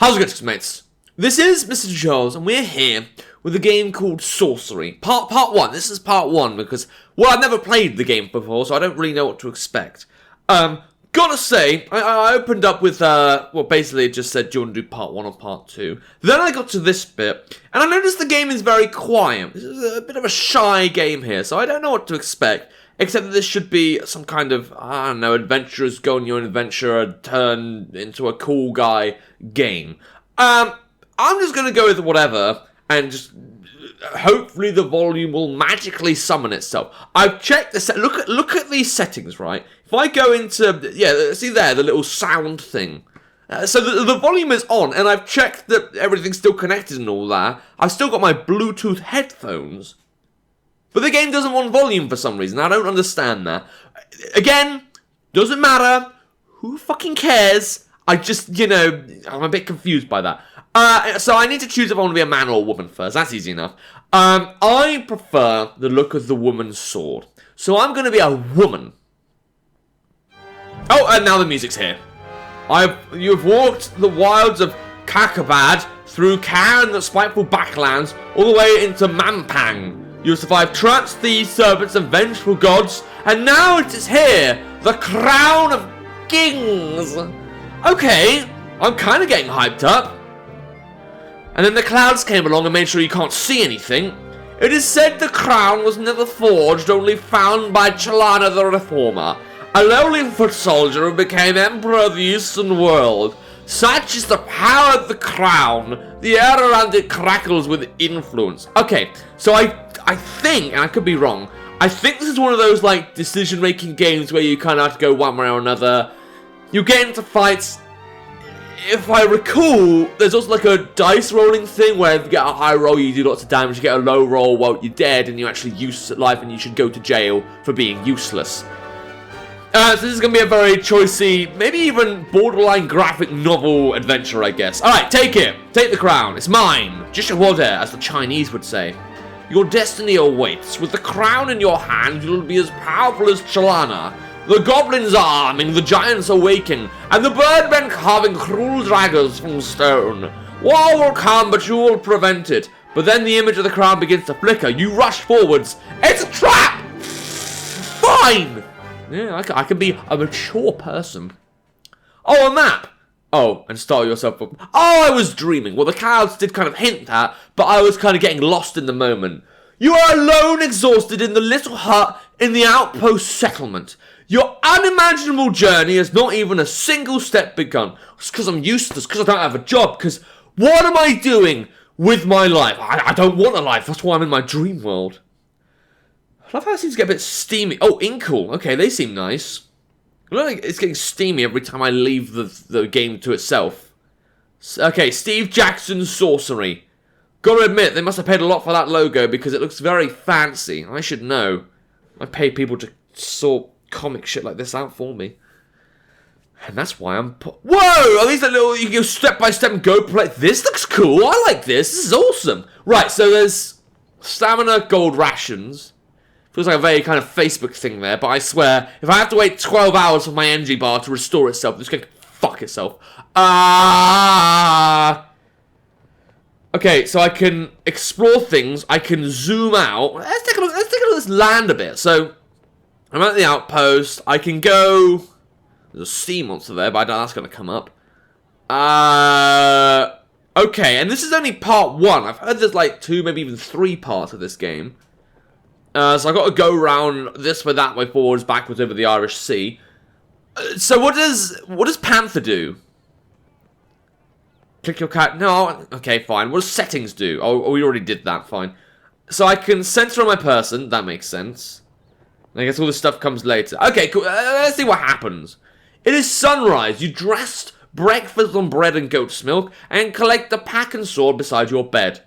How's it going, mates? This is Mrjacharles, and we're here with a game called Sorcery. Part 1. This is part 1 because, well, I've never played the game before, so I don't really know what to expect. Gotta say, I opened up with, well, basically it just said, do you want to do part 1 or part 2? Then I got to this bit, and I noticed the game is very quiet. This is a bit of a shy game here, so I don't know what to expect. Except that this should be some kind of, I don't know, adventurers go on your adventure, turn into a cool guy game. I'm just gonna go with whatever, and just hopefully the volume will magically summon itself. I've checked the look at these settings, right? If I go into, yeah, see there, the little sound thing. So the volume is on, and I've checked that everything's still connected and all that. I've still got my Bluetooth headphones. But the game doesn't want volume for some reason. I don't understand that. Again, doesn't matter. Who fucking cares? I just, you know, I'm a bit confused by that. So I need to choose if I want to be a man or a woman first. That's easy enough. I prefer the look of the woman's sword. So I'm going to be a woman. Oh, and now the music's here. You've walked the wilds of Kakabad through Kar and the spiteful backlands, all the way into Mampang. You have survived traps, thieves, serpents, and vengeful gods, and now it is here, the crown of kings. Okay, I'm kind of getting hyped up. And then the clouds came along and made sure you can't see anything. It is said the crown was never forged, only found by Chalana the Reformer, a lowly foot soldier who became emperor of the Eastern world. Such is the power of the crown. The air around it crackles with influence. Okay, so I think, and I could be wrong, I think this is one of those, like, decision-making games where you kind of have to go one way or another. You get into fights. If I recall, there's also, like, a dice rolling thing where if you get a high roll, you do lots of damage. You get a low roll, well, you're dead, and you're actually useless at life, and you should go to jail for being useless. So this is going to be a very choicey, maybe even borderline graphic novel adventure, I guess. Alright, take it. Take the crown. It's mine. Jishawode, as the Chinese would say. Your destiny awaits. With the crown in your hand, you'll be as powerful as Chalana. The goblins are arming, the giants are waking, and the birdmen carving cruel daggers from stone. War will come, but you will prevent it. But then the image of the crown begins to flicker. You rush forwards. It's a trap! Fine! Yeah, I can be a mature person. Oh, a map! Oh, and start yourself up. Oh, I was dreaming. Well, the clouds did kind of hint that, but I was kind of getting lost in the moment. You are alone, exhausted in the little hut in the outpost settlement. Your unimaginable journey has not even a single step begun. It's because I'm useless, because I don't have a job, because what am I doing with my life? I don't want a life, that's why I'm in my dream world. I love how it seems to get a bit steamy. Oh, Inkle. Okay, they seem nice. It's getting steamy every time I leave the game to itself. Okay, Steve Jackson's Sorcery. Gotta admit, they must have paid a lot for that logo because it looks very fancy. I should know. I pay people to sort comic shit like this out for me. And that's why I'm... Whoa! Are these the little... You go step by step and go play... This looks cool. I like this. This is awesome. Right, so there's stamina gold rations. Feels like a very kind of Facebook thing there, but I swear, if I have to wait 12 hours for my energy bar to restore itself, it's going to fuck itself. Okay, so I can explore things, I can zoom out. Let's take a look at this land a bit. So, I'm at the outpost, I can go... There's a sea monster there, but I don't know that's going to come up. Okay, and this is only part 1. I've heard there's like 2, maybe even 3 parts of this game. So I've got to go around this way, that way, forwards, backwards over the Irish Sea. So what does Panther do? Click your cat. No. Okay, fine. What does settings do? Oh, we already did that. Fine. So I can center on my person. That makes sense. And I guess all this stuff comes later. Okay, cool. Let's see what happens. It is sunrise. You dressed breakfast on bread and goat's milk and collect the pack and sword beside your bed.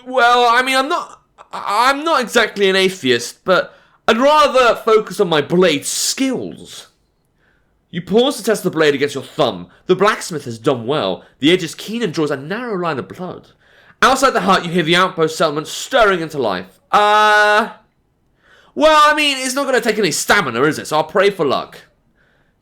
Well, I mean, I'm not exactly an atheist, but I'd rather focus on my blade skills. You pause to test the blade against your thumb. The blacksmith has done well. The edge is keen and draws a narrow line of blood. Outside the hut, you hear the outpost settlement stirring into life. Well, I mean, it's not going to take any stamina, is it? So I'll pray for luck.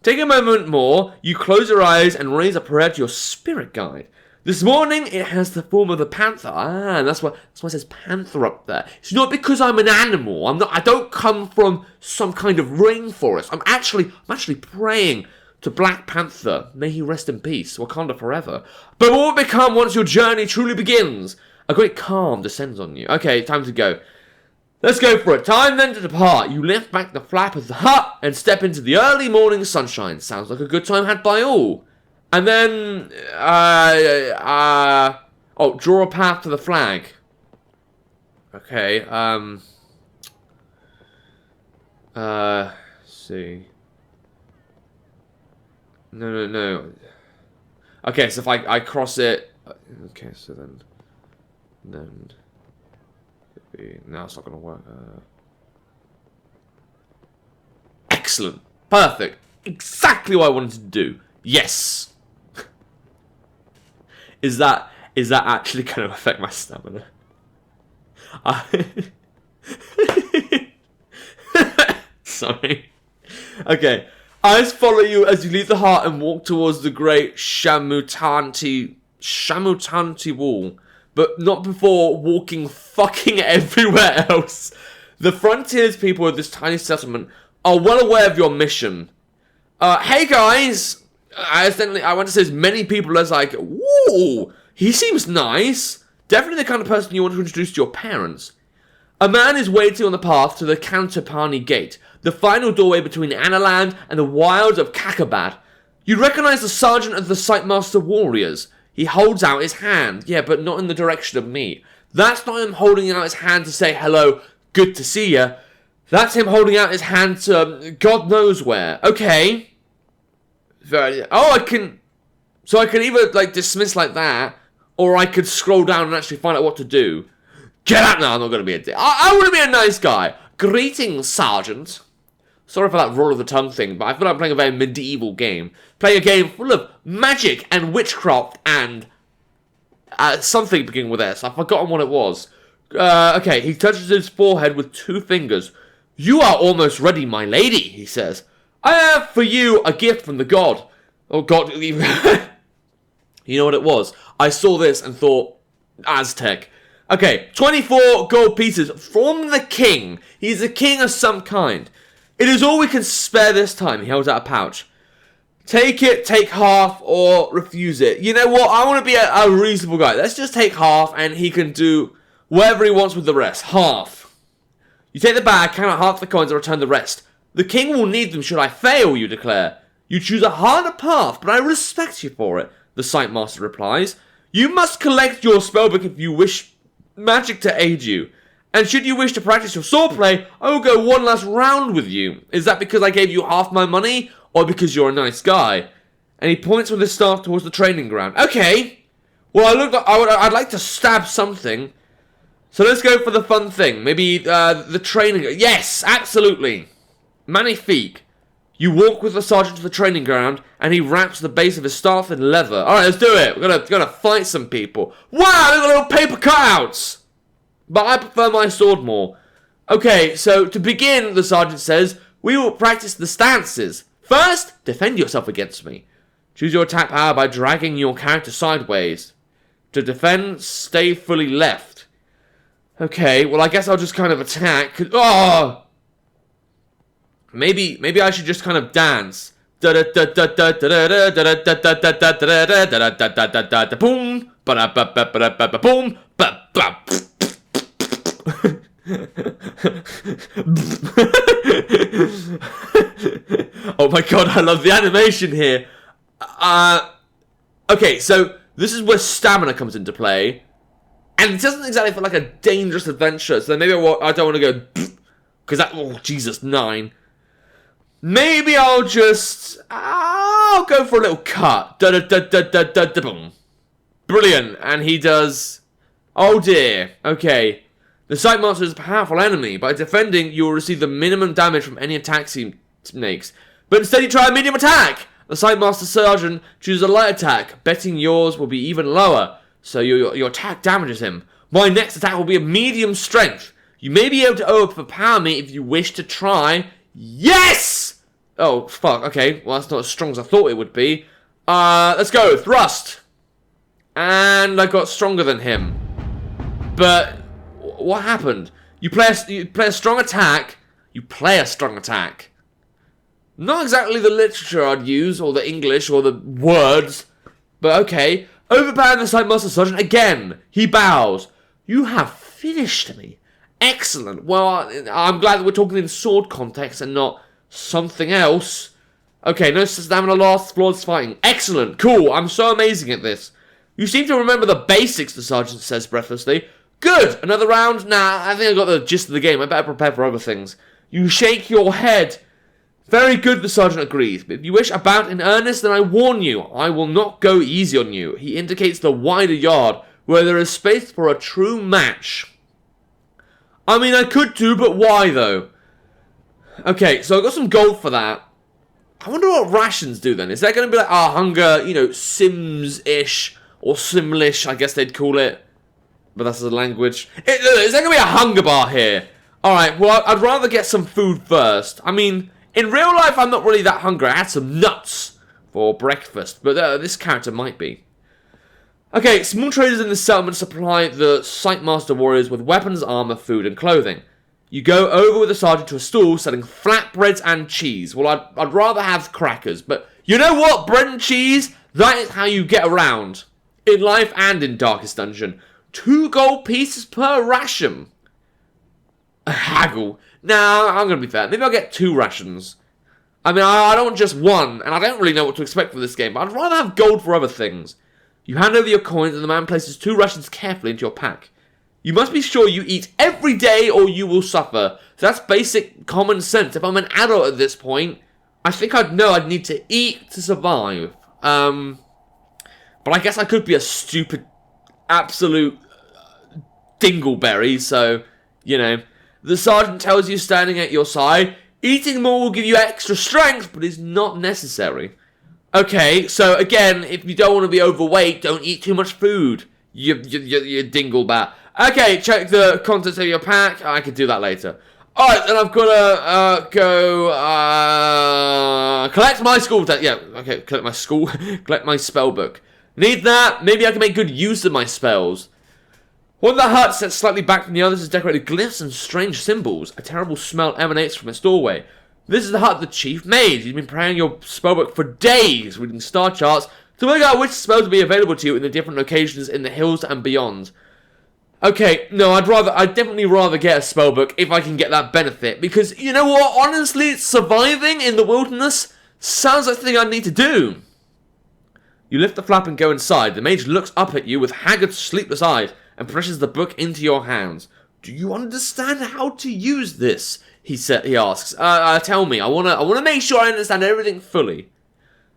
Take a moment more, you close your eyes and raise a prayer to your spirit guide. This morning, it has the form of the panther. And that's why it says panther up there. It's not because I'm an animal. I don't come from some kind of rainforest. I'm actually praying to Black Panther. May he rest in peace. Wakanda forever. But what will become once your journey truly begins? A great calm descends on you. Okay, time to go. Let's go for it. Time then to depart. You lift back the flap of the hut and step into the early morning sunshine. Sounds like a good time had by all. And then, draw a path to the flag. Okay, let's see. No. Okay, so if I cross it, okay, so then, no, it's not gonna work. Excellent, perfect, exactly what I wanted to do. Yes. Is that actually going to affect my stamina? Sorry. Okay. Eyes follow you as you leave the hut and walk towards the great Shamutanti wall, but not before walking fucking everywhere else. The frontiers people of this tiny settlement are well aware of your mission. Hey guys! I want to say as many people as like, whoa, he seems nice. Definitely the kind of person you want to introduce to your parents. A man is waiting on the path to the Cantopani Gate, the final doorway between Analand and the wilds of Kakabad. You recognize the sergeant of the Sightmaster Warriors. He holds out his hand, yeah, but not in the direction of me. That's not him holding out his hand to say hello, good to see ya. That's him holding out his hand to God knows where. Okay. Oh, I can either, like, dismiss like that, or I could scroll down and actually find out what to do. Get out now, I'm not going to be a dick. I want to be a nice guy. Greetings, Sergeant. Sorry for that roll of the tongue thing, but I feel like I'm playing a very medieval game. Playing a game full of magic and witchcraft and something beginning with S. I've forgotten what it was. Okay, he touches his forehead with 2 fingers. You are almost ready, my lady, he says. I have for you a gift from the god. Oh, God. You know what it was? I saw this and thought, Aztec. Okay, 24 gold pieces from the king. He's a king of some kind. It is all we can spare this time. He holds out a pouch. Take it, take half, or refuse it. You know what? I want to be a reasonable guy. Let's just take half, and he can do whatever he wants with the rest. Half. You take the bag, count out half the coins, and return the rest. The king will need them should I fail, you declare. You choose a harder path, but I respect you for it, the Sightmaster replies. You must collect your spellbook if you wish magic to aid you. And should you wish to practice your swordplay, I will go one last round with you. Is that because I gave you half my money, or because you're a nice guy? And he points with his staff towards the training ground. Okay. Well, I'd like to stab something. So let's go for the fun thing. Maybe the training. Yes, absolutely. Magnifique. You walk with the sergeant to the training ground, and he wraps the base of his staff in leather. Alright, let's do it. We're gonna fight some people. Wow, look at little paper cutouts! But I prefer my sword more. Okay, so to begin, the sergeant says, we will practice the stances. First, defend yourself against me. Choose your attack power by dragging your character sideways. To defend, stay fully left. Okay, well I guess I'll just kind of attack. Oh! Maybe I should just kind of dance. Boom, boom, oh my god, I love the animation here. Okay, so this is where stamina comes into play. And it doesn't exactly feel like a dangerous adventure, so maybe I don't want to go because that, oh Jesus, 9. Maybe I'll go for a little cut. Boom. Brilliant. And he does, oh dear. Okay. The Sightmaster is a powerful enemy. By defending, you will receive the minimum damage from any attacks he makes. But instead you try a medium attack. The Sightmaster Sergeant chooses a light attack, betting yours will be even lower. So your attack damages him. My next attack will be a medium strength. You may be able to overpower me if you wish to try. Yes! Oh, fuck, okay. Well, that's not as strong as I thought it would be. Let's go. Thrust. And I got stronger than him. But what happened? You play a strong attack. You play a strong attack. Not exactly the literature I'd use, or the English, or the words. But okay. Overpowering the Side Master Sergeant again. He bows. You have finished me. Excellent. Well, I'm glad that we're talking in sword context and not something else. Okay, no stamina loss, flawless fighting. Excellent. Cool. I'm so amazing at this. You seem to remember the basics, the sergeant says breathlessly. Good. Another round? Nah, I think I got the gist of the game. I better prepare for other things. You shake your head. Very good, the sergeant agrees. But if you wish a bout in earnest, then I warn you, I will not go easy on you. He indicates the wider yard, where there is space for a true match. I mean, I could do, but why, though? Okay, so I got some gold for that. I wonder what rations do, then. Is that going to be like our hunger, you know, Sims-ish, or Simlish, I guess they'd call it. But that's the language. Is there going to be a hunger bar here? Alright, well, I'd rather get some food first. I mean, in real life, I'm not really that hungry. I had some nuts for breakfast, but this character might be. Okay, small traders in the settlement supply the Sightmaster warriors with weapons, armor, food, and clothing. You go over with the sergeant to a stall selling flatbreads and cheese. Well, I'd rather have crackers, but you know what? Bread and cheese, that is how you get around. In life and in Darkest Dungeon. 2 gold pieces per ration. A haggle. Nah, I'm going to be fair. Maybe I'll get 2 rations. I mean, I don't want just 1, and I don't really know what to expect for this game, but I'd rather have gold for other things. You hand over your coins, and the man places 2 rations carefully into your pack. You must be sure you eat every day, or you will suffer. So that's basic common sense. If I'm an adult at this point, I think I'd know I'd need to eat to survive. But I guess I could be a stupid, absolute dingleberry, so, you know. The sergeant tells you standing at your side, eating more will give you extra strength, but is not necessary. Okay, so again, if you don't want to be overweight, don't eat too much food. You dinglebat. Okay, check the contents of your pack. I can do that later. Alright, then I've got to go collect my school. Yeah, okay, collect my school. Collect my spell book. Need that. Maybe I can make good use of my spells. One of the huts set slightly back from the others is decorated with glyphs and strange symbols. A terrible smell emanates from its doorway. This is the hut the chief made. He's been preparing your spellbook for days, reading star charts to work out which spells will be available to you in the different locations in the hills and beyond. Okay, no, I'd definitely rather get a spellbook if I can get that benefit, because you know what? Honestly, surviving in the wilderness sounds like the thing I need to do. You lift the flap and go inside. The mage looks up at you with haggard, sleepless eyes and presses the book into your hands. Do you understand how to use this? He asks. Tell me. I wanna make sure I understand everything fully.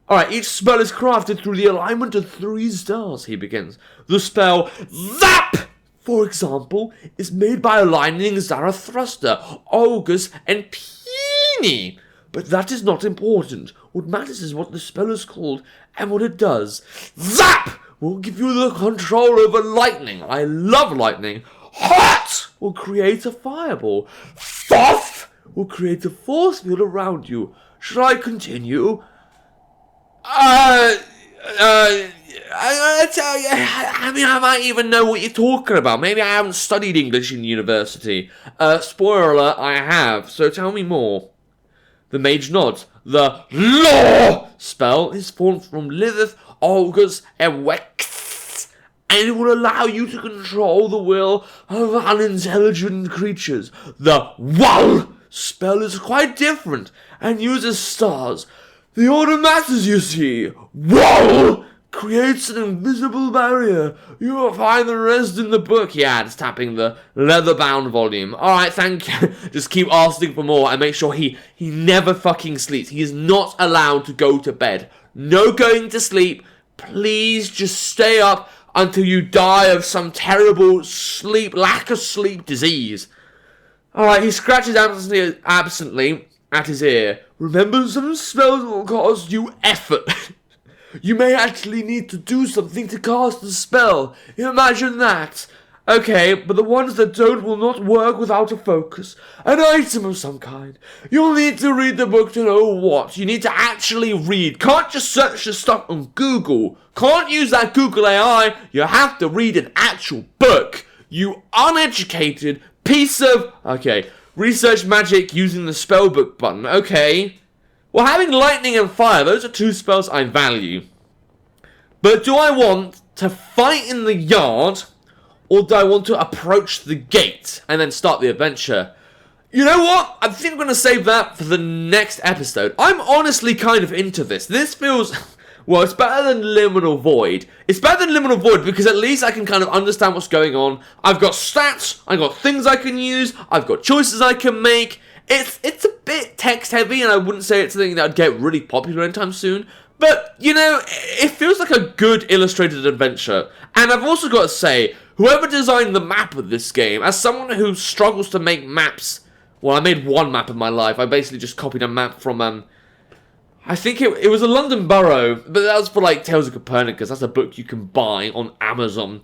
Alright, each spell is crafted through the alignment of 3 stars, he begins. The spell ZAP, for example, is made by aligning Zarathustra, August, and Peony. But that is not important. What matters is what the spell is called and what it does. ZAP will give you the control over lightning. I love lightning. Hot will create a fireball. Thoth will create a force field around you. Should I continue? I tell you, I mean, I might even know what you're talking about. Maybe I haven't studied English in university. Spoiler alert, I have. So tell me more. The mage nods. The law spell is formed from Lilith, August, and Wex, and it will allow you to control the will of unintelligent creatures. The Wall spell is quite different and uses stars. The order matters, you see. Wall creates an invisible barrier. You will find the rest in the book, he adds, tapping the leather-bound volume. Alright, thank you. Just keep asking for more and make sure he never fucking sleeps. He is not allowed to go to bed. No going to sleep. Please just stay up until you die of some terrible lack of sleep disease. Alright, he scratches absently at his ear. Remember, some spells will cost you effort. You may actually need to do something to cast the spell. Imagine that. Okay, but the ones that don't will not work without a focus. An item of some kind. You'll need to read the book to know what. You need to actually read. Can't just search the stuff on Google. Can't use that Google AI. You have to read an actual book. You uneducated piece of... Okay, research magic using the spellbook button. Okay. Well, having lightning and fire, those are two spells I value. But do I want to fight in the yard... or do I want to approach the gate and then start the adventure? You know what? I think I'm going to save that for the next episode. I'm honestly kind of into this. This feels... well, it's better than Liminal Void. It's better than Liminal Void because at least I can kind of understand what's going on. I've got stats. I've got things I can use. I've got choices I can make. It's a bit text heavy and I wouldn't say it's something that would get really popular anytime soon. But, you know, it feels like a good illustrated adventure. And I've also got to say... whoever designed the map of this game, as someone who struggles to make maps, well, I made one map in my life. I basically just copied a map from, I think it was a London borough, but that was for, like, Tales of Copernicus. That's a book you can buy on Amazon.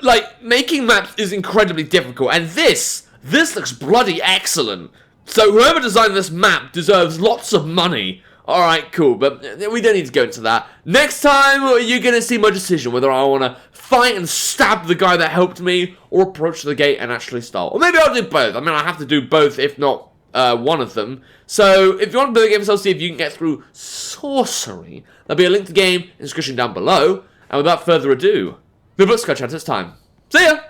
Like, making maps is incredibly difficult, and this looks bloody excellent. So whoever designed this map deserves lots of money. Alright, cool, but we don't need to go into that. Next time, you're going to see my decision whether I want to fight and stab the guy that helped me or approach the gate and actually start. Or maybe I'll do both. I mean, I have to do both, if not one of them. So, if you want to play the game yourself, see if you can get through Sorcery. There'll be a link to the game in the description down below. And without further ado, the book's got chance this time. See ya!